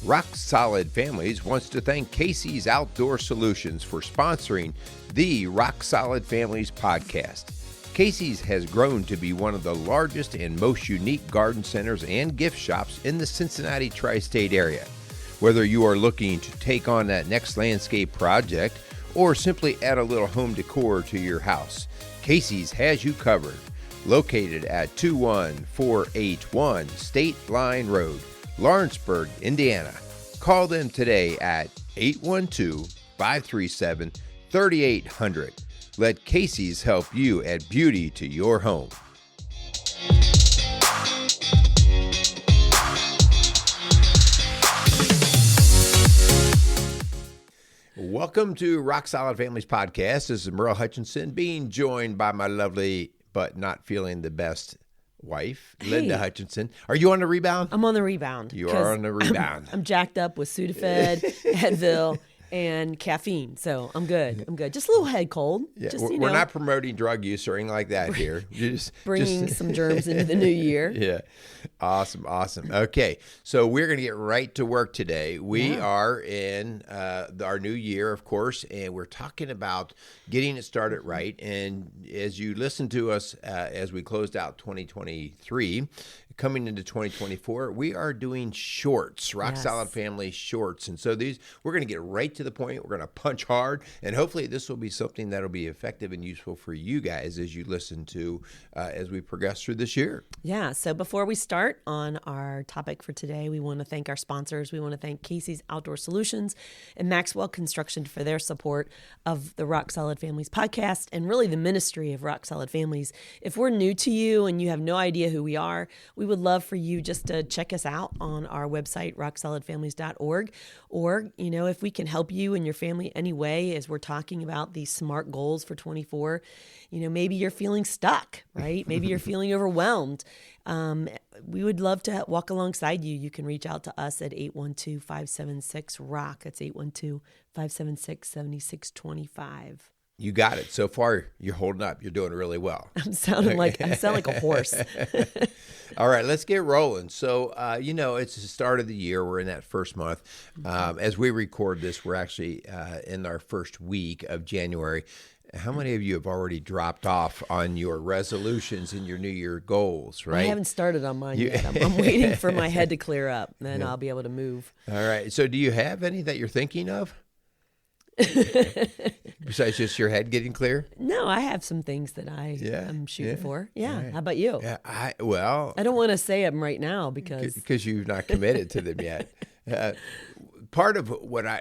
Rock Solid Families wants to thank Casey's Outdoor Solutions for sponsoring the Rock Solid Families podcast. Casey's has grown to be one of the largest and most unique garden centers and gift shops in the Cincinnati tri-state area. Whether you are looking to take on that next landscape project or simply add a little home decor to your house, Casey's has you covered. Located at 21481 State Line Road, Lawrenceburg, Indiana. Call them today at 812-537-3800. Let Casey's help you add beauty to your home. Welcome to Rock Solid Families Podcast. This is Merrill Hutchinson, being joined by my lovely but not feeling the best wife, Linda Hutchinson. Are you on the rebound? I'm on the rebound. You are on the rebound. I'm jacked up with Sudafed, Advil, and caffeine, so I'm good. Just a little head cold. Yeah, just, we're not promoting drug use or anything like that here. Bringing some germs into the new year. Yeah. Awesome. Okay, so we're going to get right to work today. We are in our new year, of course, and we're talking about getting it started right. And as you listen to us as we closed out 2023, coming into 2024, we are doing shorts, Rock Solid Family shorts. And so we're going to get right to the point. We're going to punch hard, and hopefully this will be something that will be effective and useful for you guys as you listen to as we progress through this year. Yeah, so before we start on our topic for today, we want to thank our sponsors. We want to thank Casey's Outdoor Solutions and Maxwell Construction for their support of the Rock Solid Families podcast and really the ministry of Rock Solid Families. If we're new to you and you have no idea who we are, we would love for you just to check us out on our website, rocksolidfamilies.org. Or, if we can help you and your family any way as we're talking about these SMART goals for 24, maybe you're feeling stuck, right? Maybe you're feeling overwhelmed. We would love to walk alongside you. You can reach out to us at 812-576-ROCK. That's 812-576-7625. You got it. So far, you're holding up. You're doing really well. I sound like a horse. All right, let's get rolling. So, it's the start of the year. We're in that first month. As we record this, we're actually in our first week of January. How many of you have already dropped off on your resolutions and your New Year goals, right? I haven't started on mine yet. I'm waiting for my head to clear up, and then I'll be able to move. All right. So do you have any that you're thinking of? Besides just your head getting clear? No, I have some things that I'm shooting for. Yeah. Right. How about you? Yeah. I don't want to say them right now because you've not committed to them yet. Part of what I,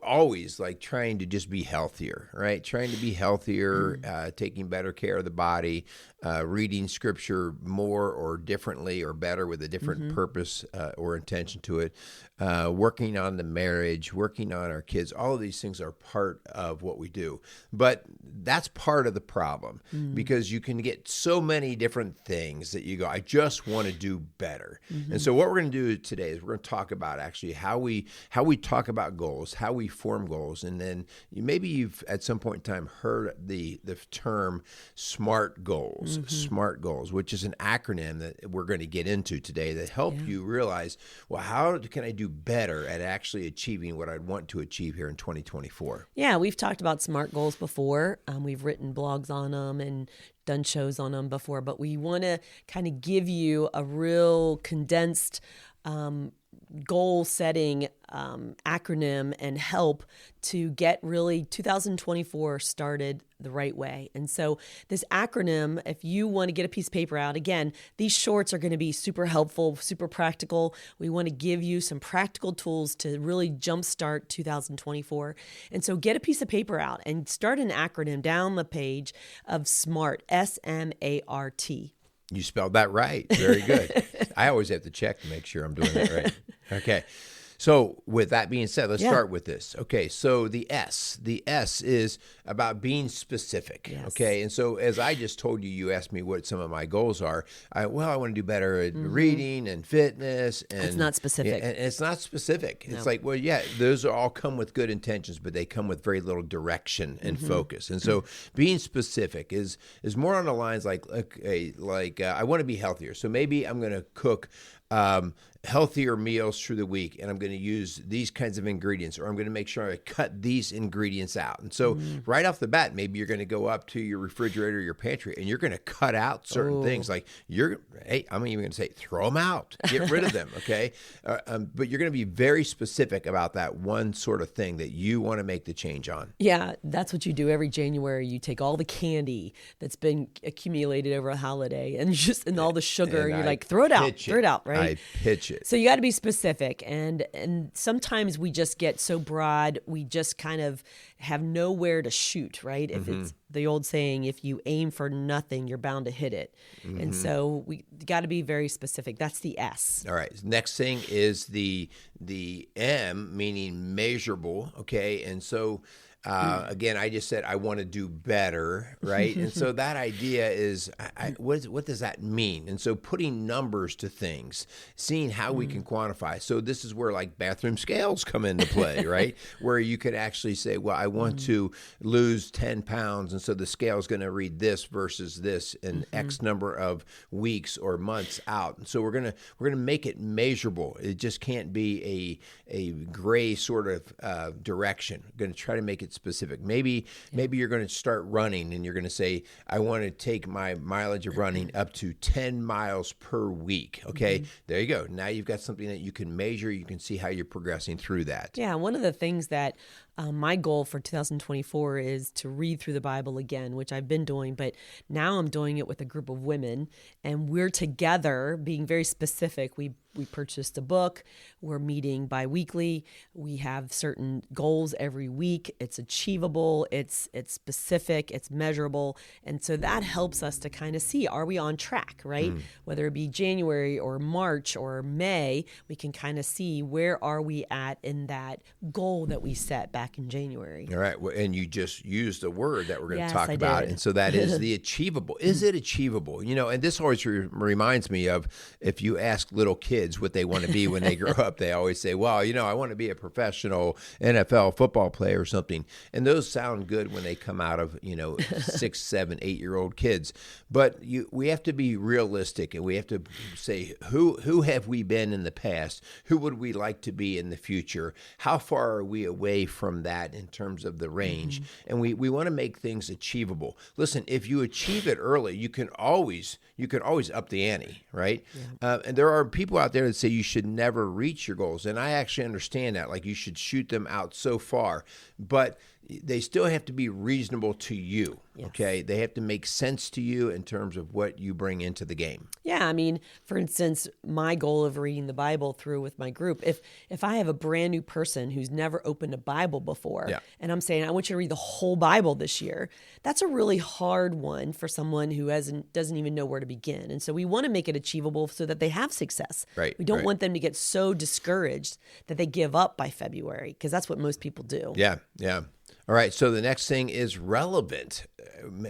always like trying to just be healthier, right? Trying to be healthier, taking better care of the body, reading scripture more or differently or better with a different purpose or intention to it, working on the marriage, working on our kids. All of these things are part of what we do. But that's part of the problem because you can get so many different things that you go, I just want to do better. And so what we're going to do today is we're going to talk about actually how we talk about goals, how we form goals. And then maybe you've at some point in time heard the term SMART goals, SMART goals, which is an acronym that we're going to get into today that help you realize, well, how can I do better at actually achieving what I want to achieve here in 2024? Yeah, we've talked about SMART goals before. We've written blogs on them and done shows on them before, but we want to kind of give you a real condensed goal setting acronym and help to get really 2024 started the right way. And so this acronym, if you want to get a piece of paper out, again, these shorts are going to be super helpful, super practical. We want to give you some practical tools to really jumpstart 2024. And so get a piece of paper out and start an acronym down the page of SMART, S-M-A-R-T. You spelled that right. Very good. I always have to check to make sure I'm doing that right. Okay. So with that being said, let's Yeah. start with this. Okay, so the S is about being specific. Yes. Okay, and so as I just told you, you asked me what some of my goals are. I want to do better at reading and fitness. And It's not specific. Yeah, and it's not specific. It's No. like, well, yeah, those all come with good intentions, but they come with very little direction and focus. And so being specific is more on the lines like, okay, I want to be healthier. So maybe I'm going to cook healthier meals through the week, and I'm going to use these kinds of ingredients, or I'm going to make sure I cut these ingredients out. And so right off the bat, maybe you're going to go up to your refrigerator, your pantry, and you're going to cut out certain things. Like I'm even going to say, throw them out, get rid of them. Okay. But you're going to be very specific about that one sort of thing that you want to make the change on. Yeah, that's what you do every January. You take all the candy that's been accumulated over a holiday and all the sugar, and you're like, throw it out, right? I pitch it. So you got to be specific, and sometimes we just get so broad, we just kind of have nowhere to shoot, right? If it's the old saying, if you aim for nothing, you're bound to hit it. And so we got to be very specific. That's the S. All right. Next thing is the M, meaning measurable. Okay, and so. Again, I just said I want to do better, right? And so that idea is, what does that mean? And so putting numbers to things, seeing how we can quantify. So this is where like bathroom scales come into play, right? Where you could actually say, well, I want to lose 10 pounds, and so the scale is going to read this versus this in X number of weeks or months out. And so we're gonna make it measurable. It just can't be a gray sort of direction. We're going to try to make it specific. Maybe you're going to start running, and you're going to say, I want to take my mileage of running up to 10 miles per week. Okay, there you go. Now you've got something that you can measure. You can see how you're progressing through that. Yeah, one of the things that my goal for 2024 is to read through the Bible again, which I've been doing, but now I'm doing it with a group of women, and we're together being very specific. We purchased a book. We're meeting bi-weekly. We have certain goals every week. It's achievable. It's specific. It's measurable. And so that helps us to kind of see, are we on track, right? Whether it be January or March or May, we can kind of see where are we at in that goal that we set back in January. All right. Well, and you just used a word that we're going to Yes, talk I about. did. And so that is the achievable. Is it achievable? And this always reminds me of, if you ask little kids what they want to be when they grow up, they always say, well, I want to be a professional NFL football player or something. And those sound good when they come out of, 6, 7, 8-year-old kids. But we have to be realistic, and we have to say, who have we been in the past? Who would we like to be in the future? How far are we away from that in terms of the range? And we want to make things achievable. Listen, if you achieve it early, you can always up the ante, right? And there are people out there that say you should never reach your goals, and I actually understand that. Like, you should shoot them out so far, but they still have to be reasonable to you. Yes. Okay, they have to make sense to you in terms of what you bring into the game. Yeah, I mean, for instance, my goal of reading the Bible through with my group, if I have a brand new person who's never opened a Bible before, and I'm saying, I want you to read the whole Bible this year, that's a really hard one for someone who doesn't even know where to begin. And so we want to make it achievable so that they have success. Right. We don't want them to get so discouraged that they give up by February, because that's what most people do. Yeah. All right, so the next thing is relevant.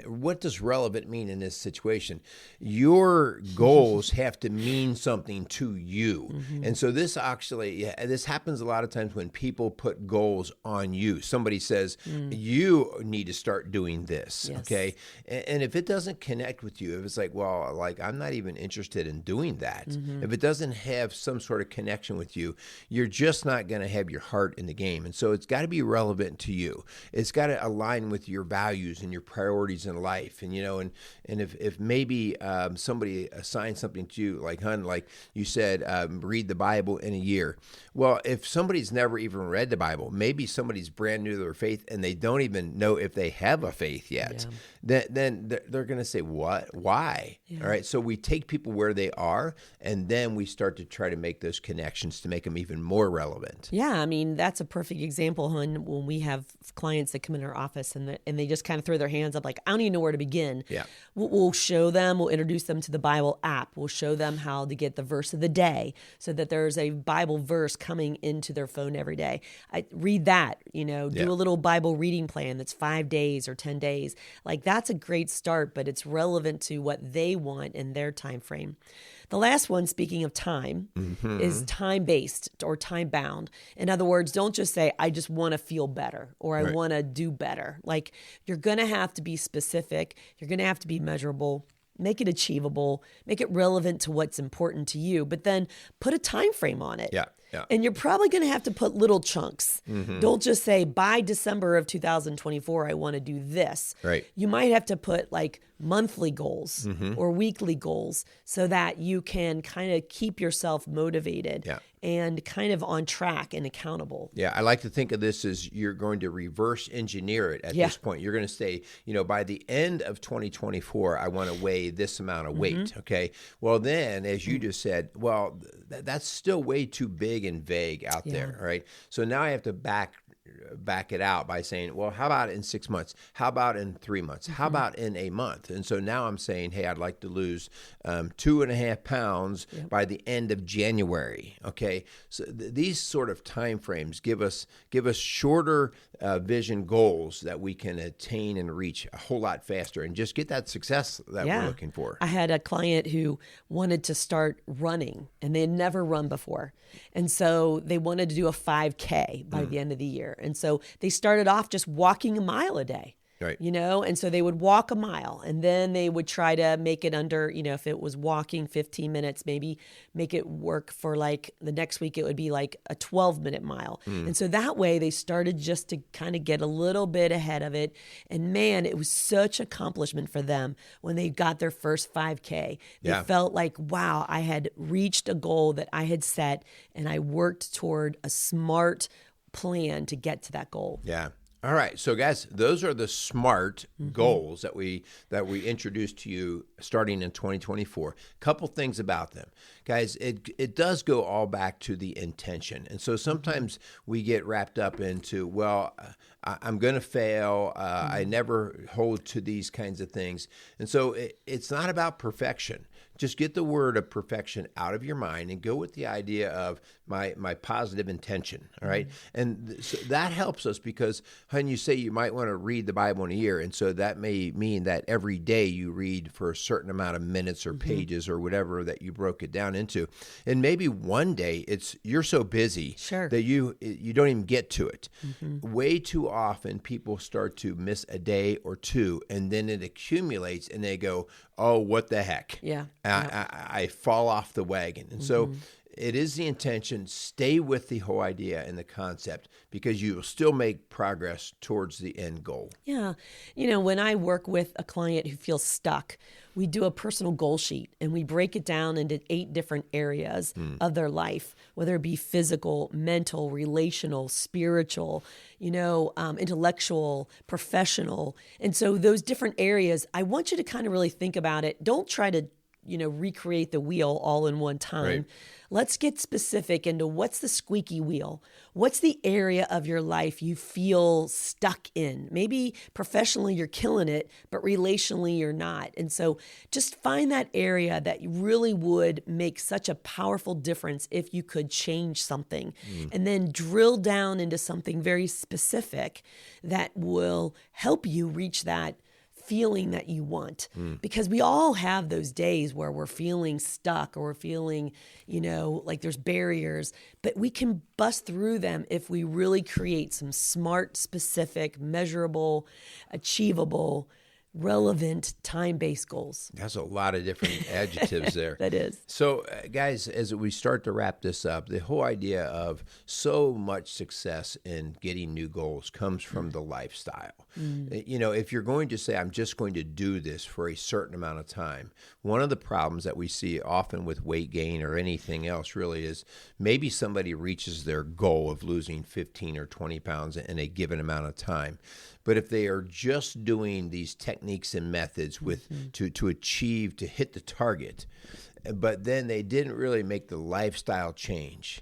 What does relevant mean in this situation? Your goals have to mean something to you. And so this happens a lot of times when people put goals on you. Somebody says, you need to start doing this, okay? And if it doesn't connect with you, if it's like, well, I'm not even interested in doing that, if it doesn't have some sort of connection with you, you're just not going to have your heart in the game. And so it's got to be relevant to you. It's got to align with your values and your priorities in life. And, and if maybe somebody assigns something to you, like you said, read the Bible in a year. Well, if somebody's never even read the Bible, maybe somebody's brand new to their faith and they don't even know if they have a faith yet, then they're going to say, what? Why? All right. So we take people where they are, and then we start to try to make those connections to make them even more relevant. Yeah. I mean, that's a perfect example when we have clients clients that come in our office and they just kind of throw their hands up like, I don't even know where to begin. Yeah. We'll show them, we'll introduce them to the Bible app. We'll show them how to get the verse of the day so that there's a Bible verse coming into their phone every day. I read that, do a little Bible reading plan that's 5 days or 10 days. Like that's a great start, but it's relevant to what they want in their time frame. The last one, speaking of time, is time-based or time-bound. In other words, don't just say, I just want to feel better or I want to do better. Like you're going to have to be specific. You're going to have to be measurable. Make it achievable. Make it relevant to what's important to you. But then put a time frame on it. Yeah. Yeah. And you're probably going to have to put little chunks. Don't just say, by December of 2024, I want to do this. Right. You might have to put like monthly goals or weekly goals so that you can kind of keep yourself motivated and kind of on track and accountable. Yeah, I like to think of this as you're going to reverse engineer it at this point. You're going to say, by the end of 2024, I want to weigh this amount of weight, okay? Well, then, as you just said, well, that's still way too big and vague out there, right? So now I have to back it out by saying, well, how about in 6 months? How about in 3 months? How about in a month? And so now I'm saying, hey, I'd like to lose 2.5 pounds by the end of January. Okay, so these sort of time frames give us shorter vision goals that we can attain and reach a whole lot faster, and just get that success that we're looking for. I had a client who wanted to start running, and they had never run before, and so they wanted to do a 5K by the end of the year. And so they started off just walking a mile a day. Right. And so they would walk a mile and then they would try to make it under, if it was walking 15 minutes, maybe make it work for like the next week, it would be like a 12-minute mile. And so that way they started just to kind of get a little bit ahead of it. And man, it was such accomplishment for them when they got their first 5K. They felt like, wow, I had reached a goal that I had set and I worked toward a SMART plan to get to that goal. Yeah. All right. So guys, those are the SMART goals that we introduced to you starting in 2024. Couple things about them. Guys, it does go all back to the intention. And so sometimes we get wrapped up into, well, I'm going to fail. I never hold to these kinds of things. And so it's not about perfection. Just get the word of perfection out of your mind and go with the idea of my positive intention, all right? And so that helps us because when you say you might want to read the Bible in a year, and so that may mean that every day you read for a certain amount of minutes or pages or whatever that you broke it down into. And maybe one day you're so busy that you don't even get to it. Way too often people start to miss a day or two, and then it accumulates and they go, oh, what the heck? I fall off the wagon. And so it is the intention, stay with the whole idea and the concept because you will still make progress towards the end goal. Yeah. When I work with a client who feels stuck, we do a personal goal sheet and we break it down into 8 different areas of their life, whether it be physical, mental, relational, spiritual, intellectual, professional. And so those different areas, I want you to kind of really think about it. Don't try to recreate the wheel all in one time. Right. Let's get specific into what's the squeaky wheel. What's the area of your life you feel stuck in? Maybe professionally you're killing it, but relationally you're not. And so just find that area that really would make such a powerful difference if you could change something. And then drill down into something very specific that will help you reach that feeling that you want, because we all have those days where we're feeling stuck or we're feeling, like there's barriers, but we can bust through them if we really create some SMART, specific, measurable, achievable, relevant, time-based goals. That's a lot of different adjectives there. That is. So, guys, as we start to wrap this up, the whole idea of so much success in getting new goals comes from the lifestyle. If you're going to say, I'm just going to do this for a certain amount of time, one of the problems that we see often with weight gain or anything else really is maybe somebody reaches their goal of losing 15 or 20 pounds in a given amount of time. But if they are just doing these techniques and methods to achieve, to hit the target, but then they didn't really make the lifestyle change,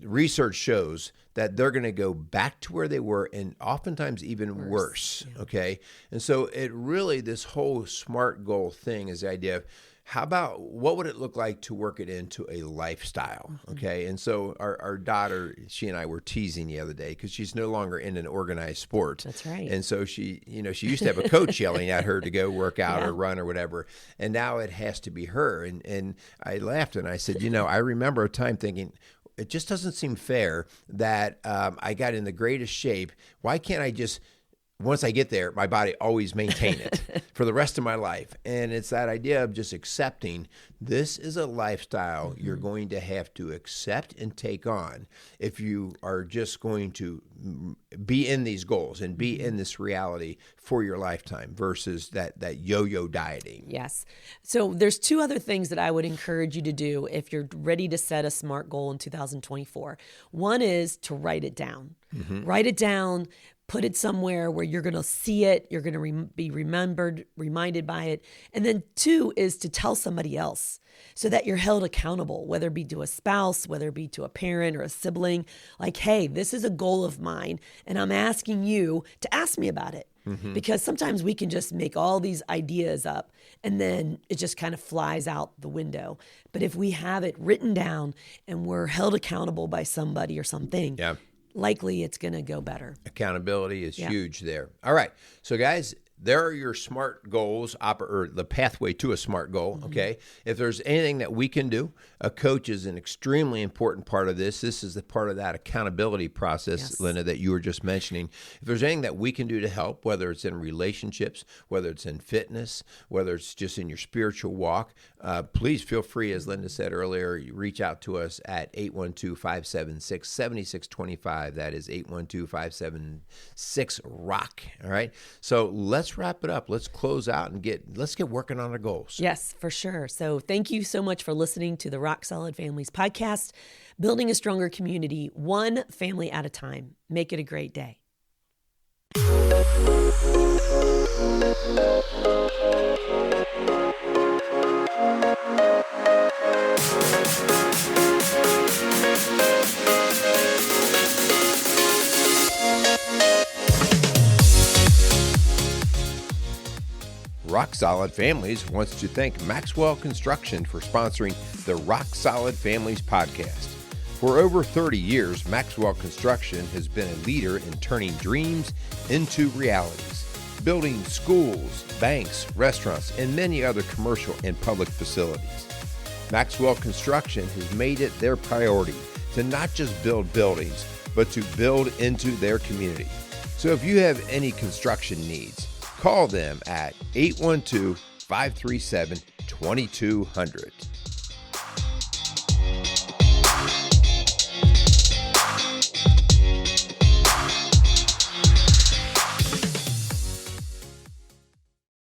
research shows that they're going to go back to where they were and oftentimes even worse. Yeah. Okay. And so it really, this whole SMART goal thing is the idea of how about what would it look like to work it into a lifestyle? Okay. And so our daughter, she and I were teasing the other day because she's no longer in an organized sport. That's right. And so she used to have a coach yelling at her to go work out or run or whatever. And now it has to be her. And I laughed and I said, I remember a time thinking, it just doesn't seem fair that I got in the greatest shape. Why can't I just, once I get there, my body always maintain it for the rest of my life? And it's that idea of just accepting this is a lifestyle you're going to have to accept and take on if you are just going to be in these goals and be in this reality for your lifetime versus that yo-yo dieting. Yes. So there's two other things that I would encourage you to do if you're ready to set a SMART goal in 2024. One is to write it down. Write it down. Put it somewhere where you're going to see it. You're going to be reminded by it. And then two is to tell somebody else so that you're held accountable, whether it be to a spouse, whether it be to a parent or a sibling. Like, hey, this is a goal of mine, and I'm asking you to ask me about it. Because sometimes we can just make all these ideas up and then it just kind of flies out the window. But if we have it written down and we're held accountable by somebody or something, likely it's going to go better. Accountability is huge there. All right. So guys, there are your SMART goals, or the pathway to a SMART goal, okay? If there's anything that we can do, a coach is an extremely important part of this. This is the part of that accountability process, Linda, that you were just mentioning. If there's anything that we can do to help, whether it's in relationships, whether it's in fitness, whether it's just in your spiritual walk, please feel free, as Linda said earlier, you reach out to us at 812-576-7625. That is 812-576-ROCK, all right? So let's wrap it up. Let's close out and let's get working on our goals. Yes, for sure. So thank you so much for listening to the Rock Solid Families podcast, building a stronger community, one family at a time. Make it a great day. Rock Solid Families wants to thank Maxwell Construction for sponsoring the Rock Solid Families podcast. For over 30 years, Maxwell Construction has been a leader in turning dreams into realities, building schools, banks, restaurants, and many other commercial and public facilities. Maxwell Construction has made it their priority to not just build buildings, but to build into their community. So if you have any construction needs, call them at 812-537-2200.